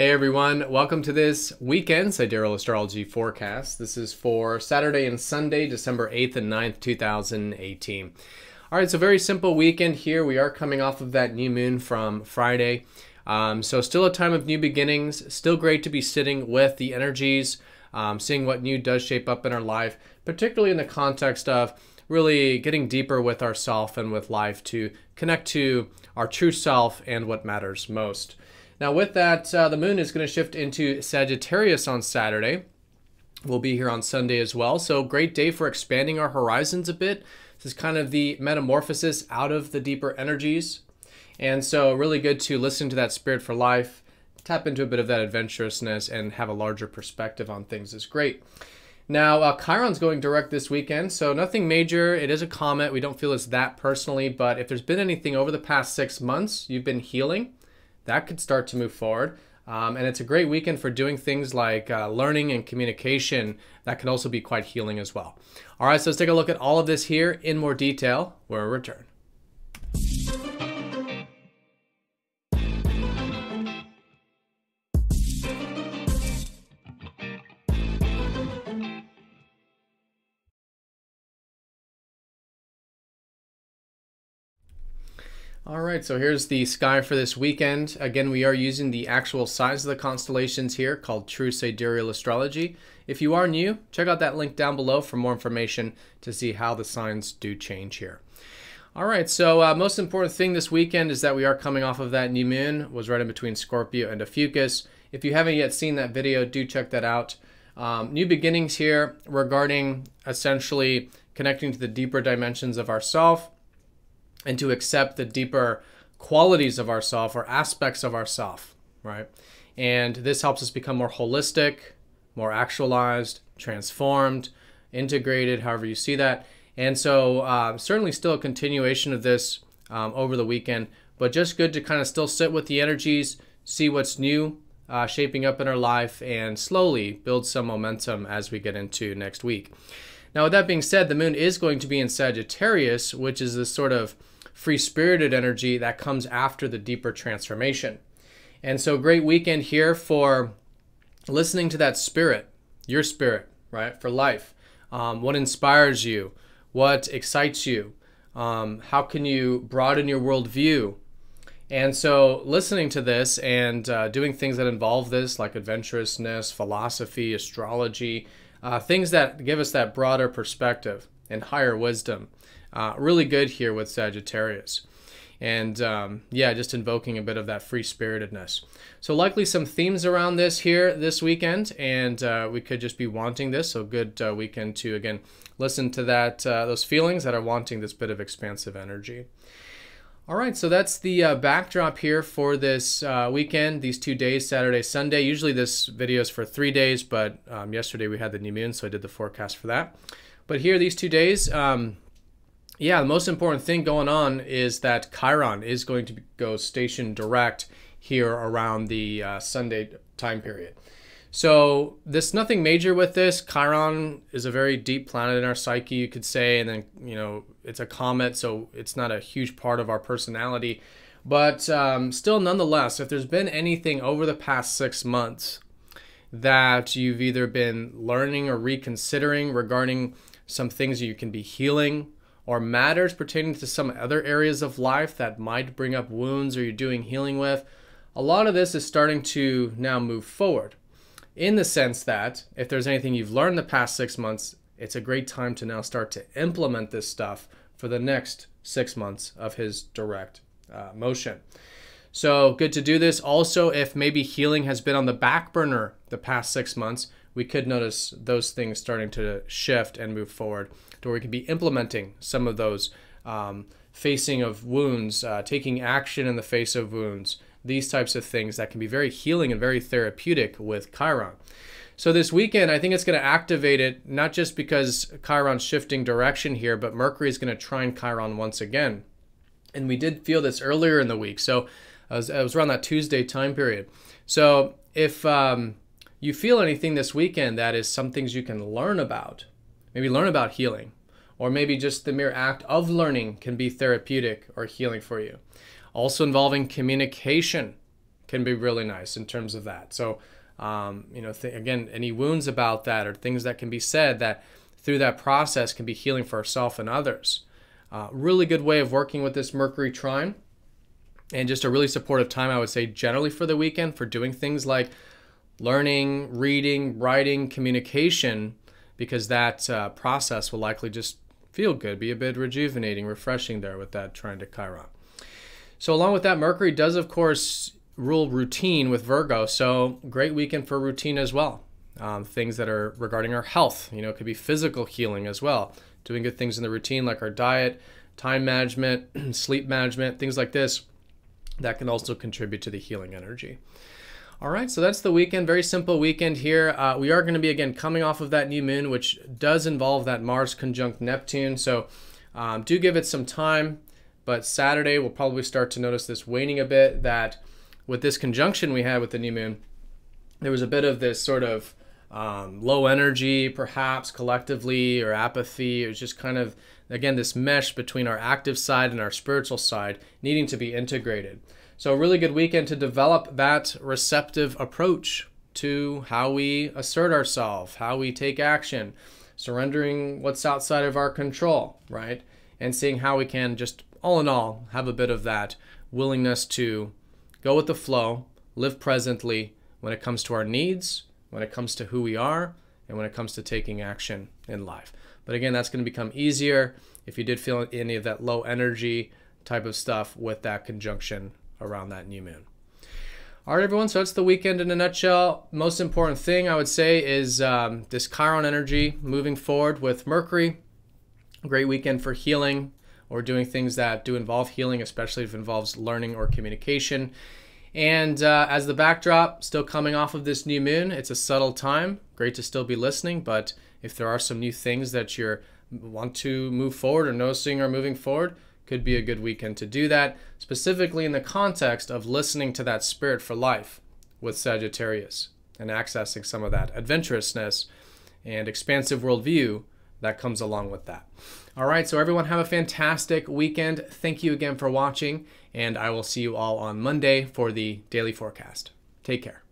Hey everyone, welcome to this weekend Sidereal Astrology forecast. This is for Saturday and Sunday, December 8th and 9th, 2018. All right, so very simple weekend here. We are coming off of that new moon from Friday. So still a time of new beginnings, still great to be sitting with the energies, seeing what new does shape up in our life, particularly in the context of really getting deeper with ourself and with life to connect to our true self and what matters most. Now with that, the moon is going to shift into Sagittarius on Saturday. We'll be here on Sunday as well. So great day for expanding our horizons a bit. This is kind of the metamorphosis out of the deeper energies. And so really good to listen to that spirit for life, tap into a bit of that adventurousness and have a larger perspective on things is great. Now, Chiron's going direct this weekend, so nothing major. It is a comet. We don't feel it's that personally, but if there's been anything over the past 6 months you've been healing, that could start to move forward. And it's a great weekend for doing things like learning and communication. That can also be quite healing as well. All right, so let's take a look at all of this here in more detail when we return. All right, so here's the sky for this weekend. Again, we are using the actual size of the constellations here called True Sidereal Astrology. If you are new, check out that link down below for more information to see how the signs do change here. All right, so most important thing this weekend is that we are coming off of that new moon. It was right in between Scorpio and Ophiuchus. If you haven't yet seen that video, do check that out. New beginnings here regarding essentially connecting to the deeper dimensions of ourself, and to accept the deeper qualities of ourself or aspects of ourself, right? And this helps us become more holistic, more actualized, transformed, integrated, however you see that. And so certainly still a continuation of this over the weekend, but just good to kind of still sit with the energies, see what's new shaping up in our life, and slowly build some momentum as we get into next week. Now, with that being said, the moon is going to be in Sagittarius, which is this sort of free-spirited energy that comes after the deeper transformation. And so great weekend here for listening to that spirit, your spirit, right, for life. What inspires you? What excites you? How can you broaden your worldview? And so listening to this and doing things that involve this, like adventurousness, philosophy, astrology, things that give us that broader perspective and higher wisdom. Really good here with Sagittarius. And yeah, just invoking a bit of that free-spiritedness. So likely some themes around this here this weekend, and we could just be wanting this. So good weekend to, again, listen to that those feelings that are wanting this bit of expansive energy. All right, so that's the backdrop here for this weekend, these 2 days, Saturday, Sunday. Usually this video is for 3 days, but yesterday we had the new moon, so I did the forecast for that. But here, these 2 days, yeah, the most important thing going on is that Chiron is going to go station direct here around the Sunday time period. So there's nothing major with this. Chiron is a very deep planet in our psyche, you could say, and then, you know, it's a comet, so it's not a huge part of our personality. But still, nonetheless, if there's been anything over the past 6 months that you've either been learning or reconsidering regarding some things you can be healing, or matters pertaining to some other areas of life that might bring up wounds or you're doing healing with, a lot of this is starting to now move forward. In the sense that if there's anything you've learned the past 6 months, it's a great time to now start to implement this stuff for the next 6 months of his direct motion. So good to do this. Also, if maybe healing has been on the back burner the past 6 months, we could notice those things starting to shift and move forward to where we could be implementing some of those facing of wounds, taking action in the face of wounds, these types of things that can be very healing and very therapeutic with Chiron. So this weekend, I think it's going to activate it, not just because Chiron's shifting direction here, but Mercury is going to trine Chiron once again. And we did feel this earlier in the week. So it was around that Tuesday time period. So if you feel anything this weekend that is some things you can learn about, maybe learn about healing, or maybe just the mere act of learning can be therapeutic or healing for you. Also involving communication, can be really nice in terms of that. So, again, any wounds about that or things that can be said that through that process can be healing for ourselves and others. Really good way of working with this Mercury trine, and just a really supportive time, I would say, generally for the weekend for doing things like learning, reading, writing, communication, because that process will likely just feel good, be a bit rejuvenating, refreshing there with that trine to Chiron. So along with that, Mercury does, of course, rule routine with Virgo, so great weekend for routine as well. Things that are regarding our health, it could be physical healing as well. Doing good things in the routine like our diet, time management, sleep management, things like this, that can also contribute to the healing energy. All right, so that's the weekend. Very simple weekend here. We are going to be, again, coming off of that new moon, which does involve that Mars conjunct Neptune. So do give it some time. But Saturday, we'll probably start to notice this waning a bit, that with this conjunction we had with the new moon, there was a bit of this sort of low energy, perhaps collectively, or apathy. It was just kind of, again, this mesh between our active side and our spiritual side needing to be integrated. So a really good weekend to develop that receptive approach to how we assert ourselves, how we take action, surrendering what's outside of our control, right? And seeing how we can just, all in all, have a bit of that willingness to go with the flow, live presently when it comes to our needs, when it comes to who we are, and when it comes to taking action in life. But again, that's going to become easier if you did feel any of that low energy type of stuff with that conjunction around that new moon. All right, everyone, so that's the weekend in a nutshell. Most important thing I would say is this Chiron energy moving forward with Mercury. Great weekend for healing or doing things that do involve healing, especially if it involves learning or communication. And as the backdrop, still coming off of this new moon, it's a subtle time. Great to still be listening, but if there are some new things that you want to move forward or noticing are moving forward, could be a good weekend to do that, specifically in the context of listening to that spirit for life with Sagittarius and accessing some of that adventurousness and expansive worldview that comes along with that. All right, so everyone have a fantastic weekend. Thank you again for watching, and I will see you all on Monday for the daily forecast. Take care.